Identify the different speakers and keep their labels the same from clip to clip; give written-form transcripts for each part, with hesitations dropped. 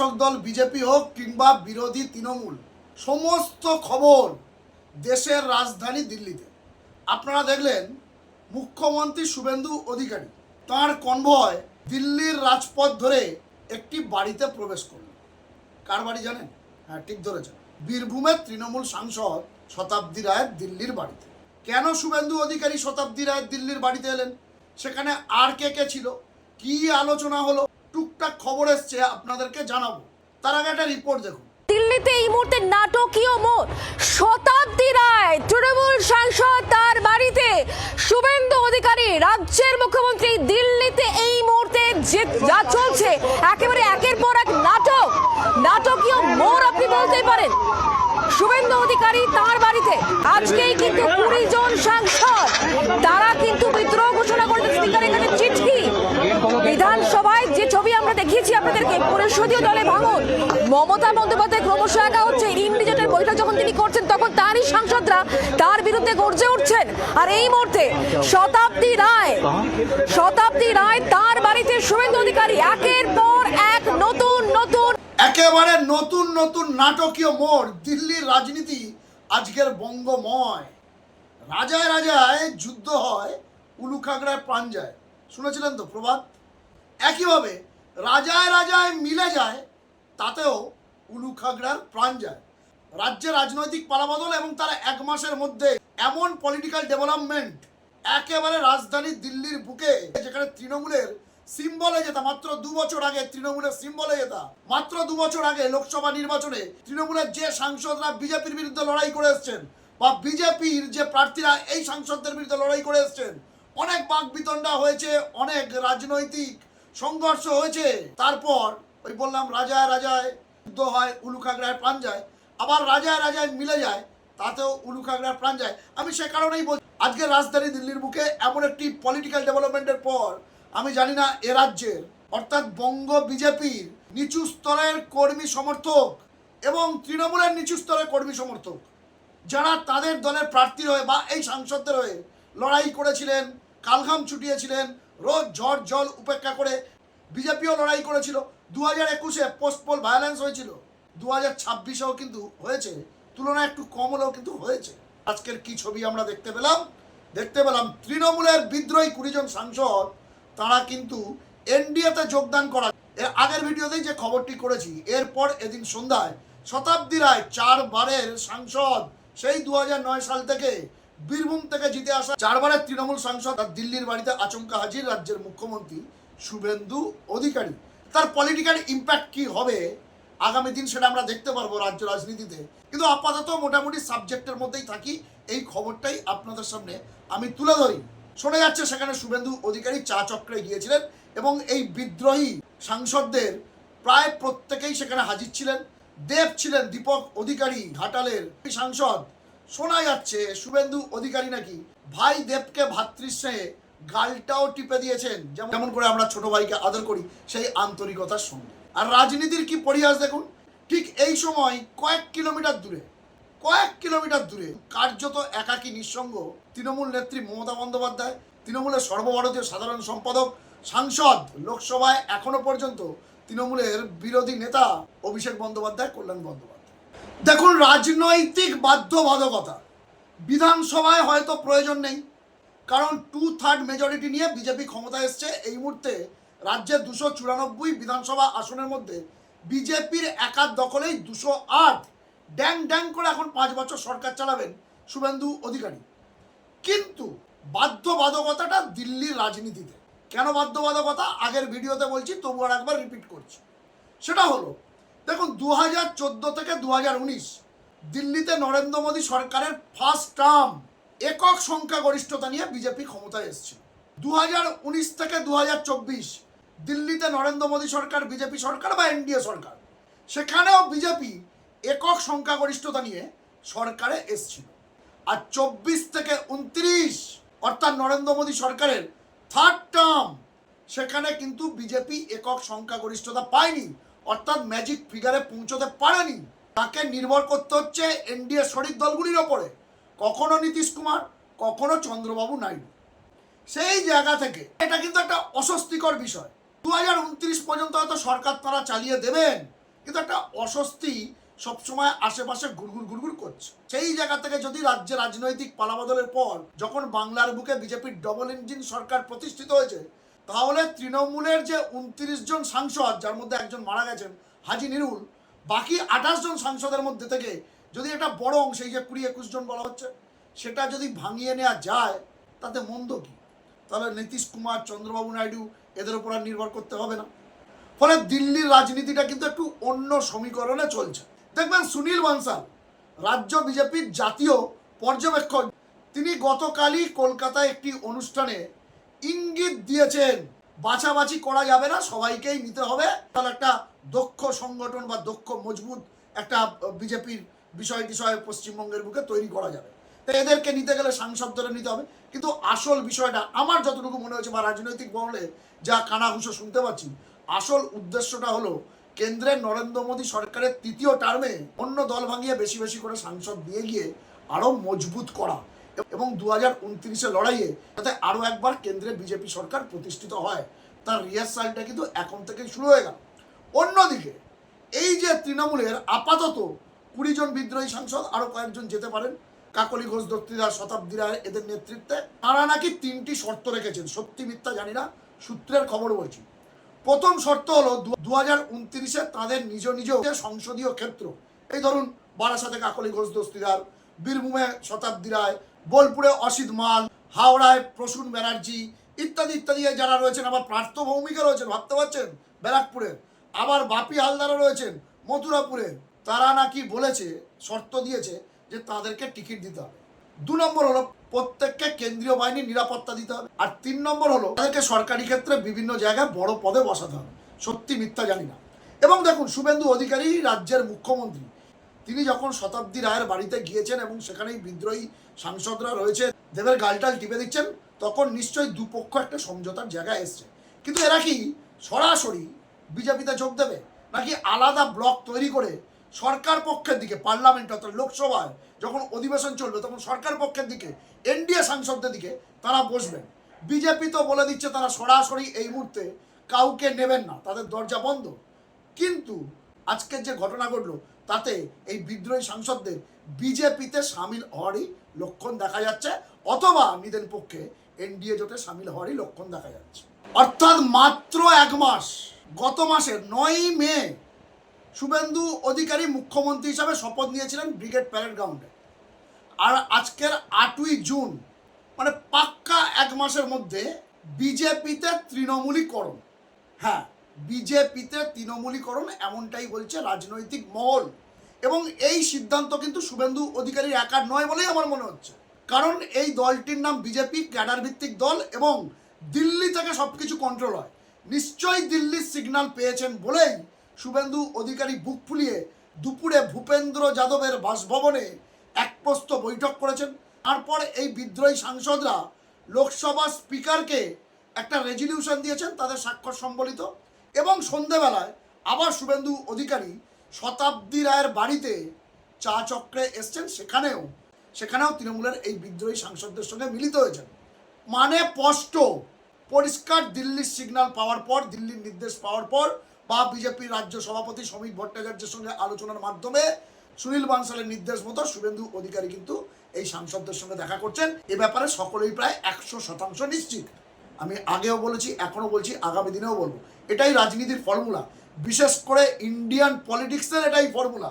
Speaker 1: শাসক দল বিজেপি হোক কিংবা বিরোধী তৃণমূল, সমস্ত খবর দেশের রাজধানী দিল্লিতে। আপনারা দেখলেন মুখ্যমন্ত্রী শুভেন্দু অধিকারী তাঁর কনভয় দিল্লির রাজপথ ধরে একটি বাড়িতে প্রবেশ করল। কার বাড়ি জানেন? হ্যাঁ, ঠিক ধরেছেন, বীরভূমের তৃণমূল সাংসদ শতাব্দী রায়ের দিল্লির বাড়িতে। কেন শুভেন্দু অধিকারী শতাব্দী রায়ের দিল্লির বাড়িতে এলেন? সেখানে আর কে কে ছিল, কি আলোচনা হলো, টুকটাক খবর এসছে, আপনাদেরকে জানাবো। তার আগে একটা রিপোর্ট দেখুন।
Speaker 2: দিল্লিতে এই মুহূর্তে নাটকীয় মোড়। শতাব্দী রায় তৃণমূল সাংসদ তার বাড়িতে, শুভেন্দু অধিকারী রাজ্যের মুখ্যমন্ত্রী। দিল্লিতে এই মুহূর্তে যা চলছে একেবারে একের পর এক নাটকীয় মোড় আপনি বলতেই পারেন। শুভেন্দু অধিকারী তার বাড়িতে আজকেই কিন্তু 20 জন সাংসদ তারা কিন্তু বিদ্রোহ ঘোষণা করেছে। স্পিকার এখানে চিঠি, বিধানসভায় যে ছবি আমরা দেখিয়েছি আপনাদেরকে, পরিষদীয় দলে ভাঙন, মমতা বন্দ্যোপাধ্যায় ক্রমশ একা হচ্ছে। ইন্ডিজেটের বৈঠক যখন তিনি করছেন তখন তারই সাংসদরা তার বিরুদ্ধে গর্জে উঠছেন। আর এই মুহূর্তে শতাব্দী রায় তার বাড়িতে শুভেন্দু অধিকারী একের পর এক
Speaker 1: একেবারে নতুন নাটকীয় মোড়। দিল্লির রাজনীতি আজকের বঙ্গময়। রাজায় রাজায় যুদ্ধ হয়, উলুখাগড়ায় প্রাণ যায়। শুনেছিলেন তো প্রবাদ? একইভাবে রাজায় রাজায় মিলে যায়, তাতেও উলুখাগড়ার প্রাণ যায়। রাজ্যে রাজনৈতিক পালাবদল এবং তার এক মাসের মধ্যে এমন পলিটিক্যাল ডেভেলপমেন্ট একেবারে রাজধানী দিল্লির বুকে, যেখানে তৃণমূলের সিম্বলে যেটা মাত্র 2 বছর আগে, তৃণমূলের সিম্বলে যেটা মাত্র 2 বছর আগে লোকসভা নির্বাচনে তৃণমূলের যে সাংসদরা বিজেপির বিরুদ্ধে লড়াই করে এসছেন, বা বিজেপির যে প্রার্থীরা এই সাংসদদের বিরুদ্ধে লড়াই করে এসছেন, অনেক বাকবিতণ্ডা হয়েছে, অনেক রাজনৈতিক সংঘর্ষ হয়েছে। তারপর ওই বললাম রাজায় রাজায় যুদ্ধ হয়, উলুখাগড়ায় প্রাণ যায়। আবার রাজায় রাজায় মিলে যায়, তাতেও উলুখাগড়ায় প্রাণ যায়। আমি সে কারণেই বলছি, আজকে রাজধানী দিল্লির বুকে এমন একটি পলিটিক্যাল ডেভেলপমেন্টের পর আমি জানি না এ রাজ্যের অর্থাৎ বঙ্গ বিজেপির নিচু স্তরের কর্মী সমর্থক এবং তৃণমূলের নিচু স্তরের কর্মী সমর্থক যারা তাদের দলের প্রার্থীর হয়ে বা এই সাংসদদের হয়ে লড়াই করেছিলেন, কালঘাম ছুটিয়েছিলেন, রোজ ঝড় জল উপেক্ষা করে বিজেপিও লড়াই করেছিল। 2021-এ পোস্টপোল ভায়োলেন্স হয়েছিল, 2026-এও কিন্তু হয়েছে, তুলনায় একটু কম হলেও কিন্তু হয়েছে। আজকের কি ছবি আমরা দেখতে পেলাম তৃণমূলের বিদ্রোহী 20 জন সাংসদ তারা কিন্তু এনডিএতে যোগদান করা। এর আগের ভিডিওতেই যে খবরটি করেছি, এরপর এদিন সন্ধ্যায় শতাব্দী রায় 4 বারের সাংসদ, সেই 2009 সাল থেকে বীরভূম থেকে জিতে আসা 4 বারের তৃণমূল সাংসদ দিল্লির বাড়িতে আচমকা হাজির রাজ্যের মুখ্যমন্ত্রী শুভেন্দু অধিকারী। তার পলিটিক্যাল ইম্প্যাক্ট কি হবে আগামী দিন সেটা আমরা দেখতে পারবো রাজ্য রাজনীতিতে। কিন্তু আপাতত মোটামুটি সাবজেক্টের মধ্যেই থাকি, এই খবরটাই আপনাদের সামনে আমি তুলে ধরি। শোনা যাচ্ছে সেখানে শুভেন্দু অধিকারী চা চক্রে গিয়েছিলেন এবং এই বিদ্রোহী সাংসদদের প্রায় প্রত্যেকেই সেখানে হাজির ছিলেন। দেব ছিলেন, দীপক অধিকারী ঘাটালের সাংসদ। শোনা যাচ্ছে শুভেন্দু অধিকারী নাকি ভাই দেবকে ভাতৃস্নেহে গালটাও টিপে দিয়েছেন, যেমন করে আমরা ছোট ভাইকে আদর করি সেই আন্তরিকতার সঙ্গে। আর রাজনীতির কি পরিহাস দেখুন, ঠিক এই সময় কয়েক কিলোমিটার দূরে কার্যত একাকী নিঃসঙ্গ তৃণমূল নেত্রী মমতা বন্দ্যোপাধ্যায়, তৃণমূলের সর্বভারতীয় সাধারণ সম্পাদক, সাংসদ, লোকসভায় এখনো পর্যন্ত তৃণমূলের বিরোধী নেতা অভিষেক বন্দ্যোপাধ্যায়, কল্যাণ বন্দ্যোপাধ্যায়। দেখুন, রাজনৈতিক বাধ্যবাধকতা বিধানসভায় হয়তো প্রয়োজন নেই, কারণ 2/3 মেজরিটি নিয়ে বিজেপি ক্ষমতা এসছে। এই মুহূর্তে রাজ্যের 294 বিধানসভা আসনের মধ্যে বিজেপির একার দখলেই 208 ড্যাং করে এখন 5 বছর সরকার চালাবেন শুভেন্দু অধিকারী। কিন্তু বাধ্যবাধকতাটা দিল্লির রাজনীতিতে কেন বাধ্যবাধকতা, আগের ভিডিওতে বলছি, তবু আর একবার রিপিট করছি। সেটা হলো, দেখুন 2014 থেকে 2019 দিল্লিতে নরেন্দ্র মোদী সরকারের ফার্স্ট টার্ম একক সংখ্যাগরিষ্ঠতা নিয়ে বিজেপি ক্ষমতায় এসছে। 2019 থেকে 2024 দিল্লিতে নরেন্দ্র মোদী সরকার, বিজেপি সরকার বা এনডিএ সরকার, সেখানেও বিজেপি একক সংখ্যাগরিষ্ঠতা নিয়ে সরকারে এসছিল। আর 24 থেকে 29 অর্থাৎ নরেন্দ্র মোদী সরকারের থার্ড টার্ম, সেখানে কিন্তু বিজেপি একক সংখ্যাগরিষ্ঠতা পায়নি, অর্থাৎ ম্যাজিক ফিগারে পৌঁছতে পারেনি। তাকে নির্ভর করতে হচ্ছে এনডিএ শরিক দলগুলির ওপরে, কখনো নীতিশ কুমার, কখনো চন্দ্রবাবু নাইডু। সেই জায়গা থেকে এটা কিন্তু একটা অস্বস্তিকর বিষয়। 2029 পর্যন্ত হয়তো সরকার তারা চালিয়ে দেবেন, কিন্তু একটা অস্বস্তি সবসময় আশেপাশে গুড়গুড় করছে। সেই জায়গা থেকে যদি রাজ্যে রাজনৈতিক পালাবদলের পর যখন বাংলার বুকে বিজেপির ডবল ইঞ্জিন সরকার প্রতিষ্ঠিত হয়েছে, তাহলে তৃণমূলের যে 29 জন সাংসদ, যার মধ্যে একজন মারা গেছেন হাজি নিরুল, বাকি 28 জন সাংসদের মধ্যে থেকে যদি একটা বড় অংশ, এই যে 20-21 জন বলা হচ্ছে, সেটা যদি ভাঙিয়ে নেওয়া যায়, তাতে মন্দ কি? তাহলে নীতিশ কুমার, চন্দ্রবাবু নাইডু এদের উপর আর নির্ভর করতে হবে না। ফলে দিল্লির রাজনীতিটা কিন্তু একটু অন্য সমীকরণে চলছে। দেখবেন সুনীল বানসাল, রাজ্য বিজেপির জাতীয় পর্যবেক্ষক, তিনি গতকালই কলকাতায় একটি অনুষ্ঠানে ইঙ্গিত দিয়েছেন বাছাবাছি করা যাবে না, সবাইকেই নিতে হবে, তাহলে একটা দক্ষ সংগঠন বা দক্ষ মজবুত একটা বিজেপির বিষয় পশ্চিমবঙ্গের বুকে তৈরি করা যাবে। তো এদেরকে নিতে গেলে সাংসদদের নিতে হবে। কিন্তু আসল বিষয়টা আমার যতটুকু মনে হচ্ছে, বা রাজনৈতিক মহলে যা কানাঘুষো শুনতে পাচ্ছি, আসল উদ্দেশ্যটা হলো কেন্দ্রের নরেন্দ্র মোদী সরকারের 3য় টার্মে অন্য দল ভাঙিয়ে বেশি বেশি করে সাংসদ দিয়ে গিয়ে আরও মজবুত করা এবং 2029 লড়াইয়ে যাতে আরও একবার কেন্দ্রে বিজেপি সরকার প্রতিষ্ঠিত হয়, তার রিহার্সালটা কিন্তু এখন থেকেই শুরু হয়ে গেল। অন্যদিকে এই যে তৃণমূলের আপাতত 20 জন বিদ্রোহী সাংসদ, আরও কয়েকজন যেতে পারেন, কাকলি ঘোষ দত্তিদার, শতাব্দী রায়, এদের নেতৃত্বে তারা নাকি 3টি শর্ত রেখেছেন। সত্যি মিথ্যা জানি না, সূত্রের খবর বলছি। প্রথম শর্ত হলো 2029 তাদের নিজ নিজ সংসদীয় ক্ষেত্র, এই ধরুন বারাসাতে কাকলি ঘোষ দস্তিদার, বীরভূমে শতাব্দী রায়, বোলপুরে অসিত মাল, হাওড়ায় প্রসূন ব্যানার্জি ইত্যাদি ইত্যাদি যারা রয়েছেন, আবার পার্থ ভৌমিকা রয়েছেন, ভাবতে পারছেন, ব্যারাকপুরের, আবার বাপি হালদারও রয়েছেন মথুরাপুরে। তারা নাকি বলেছে, শর্ত দিয়েছে যে তাদেরকে টিকিট দিতে হবে। 2 নম্বর হলো প্রত্যেককে কেন্দ্রীয় বাহিনীর নিরাপত্তা দিতে হবে। আর 3 নম্বর হলো তাদেরকে সরকারি ক্ষেত্রে বিভিন্ন জায়গায় বড় পদে বসাতে হবে। সত্যি মিথ্যা জানি না। এবং দেখুন, শুভেন্দু অধিকারী রাজ্যের মুখ্যমন্ত্রী, তিনি যখন শতাব্দী রায়ের বাড়িতে গিয়েছেন এবং সেখানেই বিদ্রোহী সাংসদরা রয়েছে, দেবের গালটাল টিপে দিচ্ছেন, তখন নিশ্চয়ই দুপক্ষ একটা সমঝোতার জায়গায় এসছে। কিন্তু এরা কি সরাসরি বিজেপিতে যোগ দেবে, নাকি আলাদা ব্লক তৈরি করে সরকার পক্ষের দিকে, পার্লামেন্ট অর্থাৎ লোকসভায় যখন অধিবেশন চলবে তখন সরকার পক্ষের দিকে, এনডিএ সাংসদদের দিকে তারা বসবেন? বিজেপি তো বলে দিচ্ছে তারা সরাসরি এই মুহূর্তে কাউকে নেবেন না, তাদের দরজা বন্ধ। কিন্তু আজকের যে ঘটনা ঘটলো, তাতে এই বিদ্রোহী সাংসদদের বিজেপিতে সামিল হওয়ারই লক্ষণ দেখা যাচ্ছে, অথবা নিদেন পক্ষে এনডিএ জোটে সামিল হওয়ারই লক্ষণ দেখা যাচ্ছে। অর্থাৎ মাত্র 1 মাস, গত মাসের 9ই মে শুভেন্দু অধিকারী মুখ্যমন্ত্রী হিসাবে শপথ নিয়েছিলেন ব্রিগেড প্যারেড গ্রাউন্ডে, আর আজকের 8ই জুন, মানে পাক্কা 1 মাসের মধ্যে বিজেপিতে তৃণমূলীকরণ। হ্যাঁ, বিজেপিতে তৃণমূলীকরণ, এমনটাই বলছে রাজনৈতিক মহল। এবং এই সিদ্ধান্ত কিন্তু শুভেন্দু অধিকারীর একার নয় বলেই আমার মনে হচ্ছে, কারণ এই দলটির নাম বিজেপি, ক্যাডার ভিত্তিক দল, এবং দিল্লি থেকে সব কিছু কন্ট্রোল হয়। নিশ্চয়ই দিল্লির সিগন্যাল পেয়েছেন বলেই শুভেন্দু অধিকারী বুক ফুলিয়ে দুপুরে ভূপেন্দ্র যাদবের বাসভবনে একপ্রস্ত বৈঠক করেছেন। তারপর এই বিদ্রোহী সাংসদরা লোকসভা স্পিকারকে একটা রেজলিউশন দিয়েছেন তাদের স্বাক্ষর সম্বলিত, এবং সন্ধেবেলায় আবার শুভেন্দু অধিকারী শতাব্দী রায়ের বাড়িতে চা চক্রে এসছেন, সেখানেও তৃণমূলের এই বিদ্রোহী সাংসদদের সঙ্গে মিলিত হয়েছেন। মানে স্পষ্ট পরিষ্কার, দিল্লির সিগন্যাল পাওয়ার পর, দিল্লির নির্দেশ পাওয়ার পর, বা বিজেপির রাজ্য সভাপতি শ্রমিক ভট্টাচার্যের সঙ্গে আলোচনার মাধ্যমে সুনীল বানসালের নির্দেশ মতো শুভেন্দু অধিকারী কিন্তু এই সাংসদদের সঙ্গে দেখা করছেন। এ ব্যাপারে সকলেই প্রায় 100% নিশ্চিত। আমি আগেও বলেছি, এখনও বলছি, আগামী দিনেও বলবো, এটাই রাজনীতির ফর্মুলা। বিশেষ করে ইন্ডিয়ান পলিটিক্সের এটাই ফর্মুলা।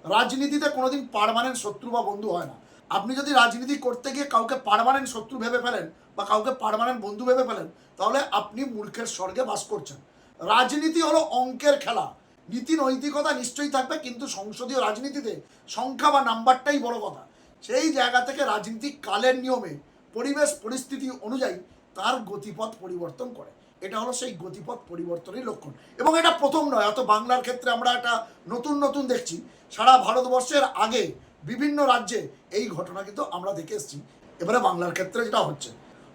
Speaker 1: রাজনীতিতে কোনোদিন পার্মানেন্ট শত্রু বা বন্ধু হয় না। আপনি যদি রাজনীতি করতে গিয়ে কাউকে পার্মানেন্ট শত্রু ভেবে ফেলেন বা কাউকে পার্মানেন্ট বন্ধু ভেবে ফেলেন, তাহলে আপনি মূর্খের স্বর্গে বাস করছেন। রাজনীতি হলো অঙ্কের খেলা। নীতি নৈতিকতা নিশ্চয়ই থাকবে, কিন্তু সংসদীয় রাজনীতিতে সংখ্যা বা নাম্বারটাই বড় কথা। সেই জায়গা থেকে রাজনীতি কালের নিয়মে, পরিবেশ পরিস্থিতি অনুযায়ী তার গতিপথ পরিবর্তন করে। এটা হলো সেই গতিপথ পরিবর্তনের লক্ষণ। এবং এটা প্রথম নয়, অত বাংলার ক্ষেত্রে আমরা এটা নতুন দেখছি। সারা ভারতবর্ষের আগে বিভিন্ন রাজ্যে এই ঘটনা কিন্তু আমরা দেখে এসেছি। এবারে বাংলার ক্ষেত্রে যেটা হচ্ছে,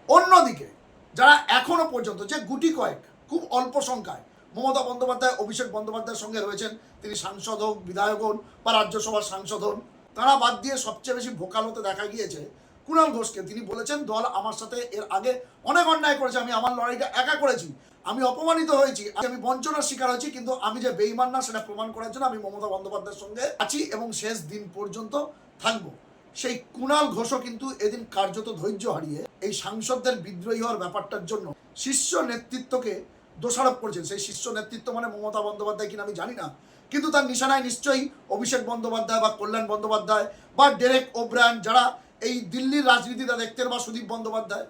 Speaker 1: অন্যদিকে যারা এখনো পর্যন্ত, যে গুটি কয়েক, খুব অল্প সংখ্যায় মমতা বন্দ্যোপাধ্যায়, অভিষেক বন্দ্যোপাধ্যায়ের সঙ্গে রয়েছেন, তিনি সাংসদ হোক, বিধায়ক হন বা রাজ্যসভার সাংসদ হন, তারা বাদ দিয়ে সবচেয়ে বেশি ভোকাল হতে দেখা গিয়েছে কুণাল ঘোষকে। তিনি বলেছেন দল আমার সাথে এর আগে অনেক অন্যায় করেছে, আমি আমার লড়াইটা একা করেছি, আমি অপমানিত হয়েছি, আমি বঞ্চনার শিকার হয়েছি, কিন্তু আমি যে বেঈমান না সেটা প্রমাণ করার জন্য আমি মমতা বন্দ্যোপাধ্যায়ের সঙ্গে আছি এবং শেষ দিন পর্যন্ত থাকবো। সেই কুণাল ঘোষও কিন্তু এদিন কার্যত ধৈর্য হারিয়ে এই সাংসদদের বিদ্রোহী হওয়ার ব্যাপারটার জন্য শীর্ষ নেতৃত্বকে দোষারোপ করেছেন। সেই শীর্ষ নেতৃত্ব মানে মমতা বন্দ্যোপাধ্যায় কিনা আমি জানি না, কিন্তু তার নিশানায় নিশ্চয়ই অভিষেক বন্দ্যোপাধ্যায় বা কল্যাণ বন্দ্যোপাধ্যায় বা ডেরেক ওব্রায়ান, যারা এই দিল্লির রাজনীতিটা দেখতেন, বা সুদীপ বন্দ্যোপাধ্যায়,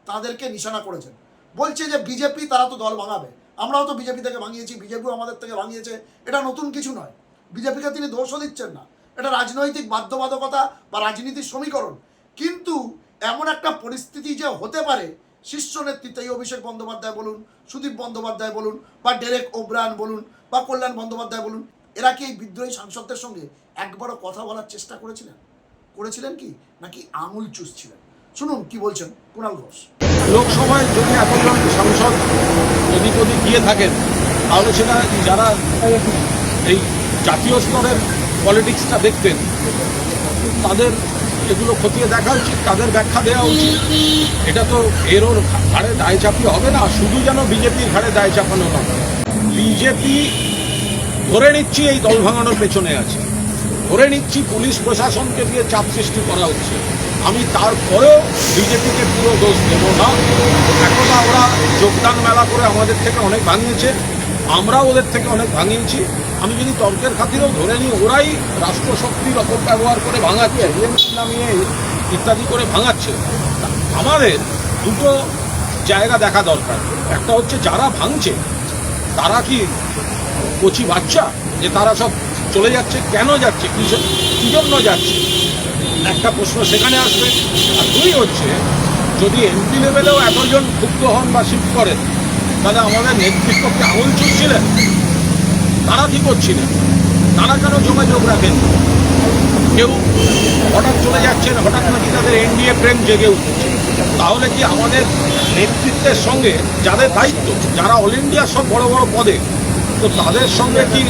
Speaker 1: তাদেরকে নিশানা করেছেন। বলছে যে বিজেপি তারা তো দল ভাঙাবে, আমরাও তো বিজেপি থেকে ভাঙিয়েছি, বিজেপিও আমাদের থেকে ভাঙিয়েছে, এটা নতুন কিছু নয়। বিজেপিকে তিনি দোষও দিচ্ছেন না, এটা রাজনৈতিক বাধ্যবাধকতা বা রাজনীতির সমীকরণ। কিন্তু এমন একটা পরিস্থিতি যে হতে পারে, শীর্ষ নেতৃত্ব এই অভিষেক বন্দ্যোপাধ্যায় বলুন, সুদীপ বন্দ্যোপাধ্যায় বলুন, বা ডেরেক ওব্রায়ান বলুন, বা কল্যাণ বন্দ্যোপাধ্যায় বলুন, এরা কি এই বিদ্রোহী সাংসদদের সঙ্গে একবারও কথা বলার চেষ্টা করেছিলেন কি, নাকি আঙুল চুষছিলেন? শুনুন কি বলছেন কুণাল ঘোষ।
Speaker 3: লোকসভায় যদি এতজন সাংসদ এদিক ওদিক গিয়ে থাকেন, তাহলে সেটা যারা এই জাতীয় স্তরের পলিটিক্সটা দেখতেন তাদের এগুলো খতিয়ে দেখা উচিত, তাদের ব্যাখ্যা দেওয়া উচিত। এটা তো এর ওর ঘাড়ে দায় চাপিয়ে হবে না, শুধু যেন বিজেপির ঘাড়ে দায় চাপানো না। বিজেপি ধরে নিচ্ছি এই দল ভাঙানোর পেছনে আছে, ধরে নিচ্ছি পুলিশ প্রশাসনকে দিয়ে চাপ সৃষ্টি করা হচ্ছে, আমি তারপরেও বিজেপিকে পুরো দোষ দেব না। একদা ওরা যোগদান মেলা করে আমাদের থেকে অনেক ভাঙিয়েছে, আমরাও ওদের থেকে অনেক ভাঙিয়েছি। আমি যদি তর্কের খাতিরেও ধরে নিই ওরাই রাষ্ট্রশক্তির অপব্যবহার করে ভাঙাচ্ছে, নামিয়ে ইত্যাদি করে ভাঙাচ্ছে। আমাদের দুটো জায়গা দেখা দরকার। একটা হচ্ছে যারা ভাঙছে তারা কি কচি বাচ্চা যে তারা সব চলে যাচ্ছে, কেন যাচ্ছে, কি জন্য যাচ্ছে, একটা প্রশ্ন সেখানে আসবে। আর দুই হচ্ছে, যদি এমপি লেভেলেও এতজন ক্ষুব্ধ হন বা শিফট করেন, তাহলে আমাদের নেতৃত্বকে আঙুল চুষছিলেন, তারা কি করছিলেন, তারা কেন যোগাযোগ রাখেন? কেউ হঠাৎ চলে যাচ্ছেন, হঠাৎ নাকি তাদের এনডিএ প্রেম জেগে উঠছে। তাহলে কি আমাদের নেতৃত্বের সঙ্গে যাদের দায়িত্ব, যারা অল ইন্ডিয়ার সব বড় বড় পদে, তো তাদের সঙ্গে কি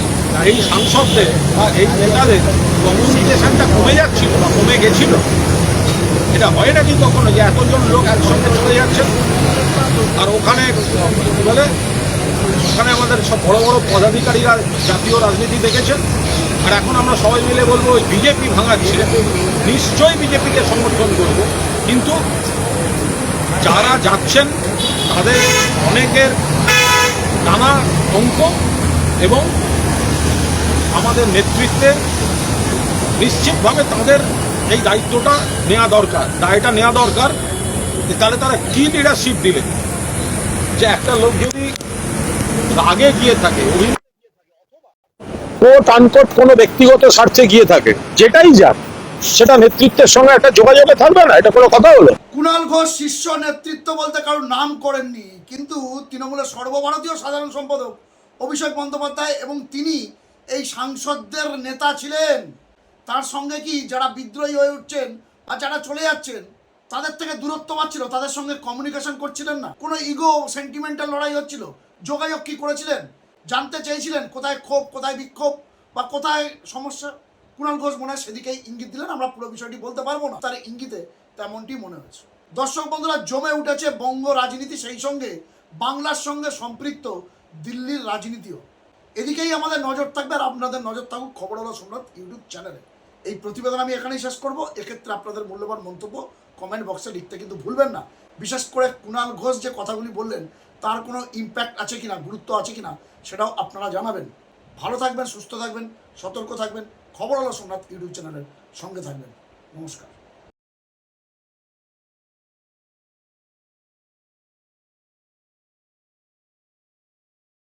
Speaker 3: এই সাংসদদের বা এই নেতাদের কমিউনিকেশনটা কমে যাচ্ছিল বা কমে গেছিল? এটা হয় নাকি কখনো যে এতজন লোক একসঙ্গে চলে যাচ্ছেন আর ওখানে বলে ওখানে আমাদের সব বড় বড় পদাধিকারীরা জাতীয় রাজনীতি দেখেছেন, আর এখন আমরা সবাই মিলে বলবো ওই বিজেপি ভাঙাচ্ছে। নিশ্চয়ই বিজেপিকে সমর্থন করব, কিন্তু যারা যাচ্ছেন তাদের অনেকের নানা অঙ্ক এবং আমাদের নেতৃত্বে নিশ্চিতভাবে তাদের এই দায়িত্বটা নেওয়া দরকার, দায়টা নেওয়া দরকার। তাহলে তারা কি লিডারশিপ দিলেন যে একটা লোক যদি রাগে গিয়ে থাকে, কোট আনকোট কোনো ব্যক্তিগত স্বার্থে গিয়ে থাকে, যেটাই যাক সেটা নেতৃত্বের সঙ্গে একটা যোগাযোগে থাকবে না, এটা কোনো কথা হলো?
Speaker 1: কুণাল ঘোষ শীর্ষ নেতৃত্ব বলতে কারোর নাম করেননি, কিন্তু তৃণমূলের সর্বভারতীয় সাধারণ সম্পাদক অভিষেক বন্দ্যোপাধ্যায় এবং তিনি এই সাংসদদের নেতা ছিলেন। তার সঙ্গে কি যারা বিদ্রোহী হয়ে উঠছেন বা যারা চলে যাচ্ছেন তাদের থেকে দূরত্ব পাচ্ছিল, তাদের সঙ্গে কমিউনিকেশন করছিলেন না, কোনো ইগো সেন্টিমেন্টাল লড়াই হচ্ছিল, যোগাযোগ কি করেছিলেন? জানতে চেয়েছিলেন কোথায় ক্ষোভ, কোথায় বিক্ষোভ বা কোথায় সমস্যা? কুণাল ঘোষ মনে হয় সেদিকেই ইঙ্গিত দিলেন, আমরা পুরো বিষয়টি বলতে পারবো না, তার ইঙ্গিতে তেমনটি মনে হয়েছে। দর্শক বন্ধুরা, জমে উঠেছে বঙ্গ রাজনীতি, সেই সঙ্গে বাংলার সঙ্গে সম্পৃক্ত দিল্লির রাজনীতিও। এদিকেই আমাদের নজর থাকবে, আর আপনাদের নজর থাকুক খবর হলো সম্রাট ইউটিউব চ্যানেলে। এই প্রতিবেদন আমি এখানেই শেষ করব। এক্ষেত্রে আপনাদের মূল্যবান মন্তব্য কমেন্ট বক্সে লিখতে কিন্তু ভুলবেন না। বিশেষ করে কুণাল ঘোষ যে কথাগুলি বললেন তার কোনো ইম্প্যাক্ট আছে কিনা, গুরুত্ব আছে কিনা, সেটাও আপনারা জানাবেন। ভালো থাকবেন, সুস্থ থাকবেন, সতর্ক থাকবেন। খবর হলো সম্রাট ইউটিউব চ্যানেলের সঙ্গে থাকবেন। নমস্কার।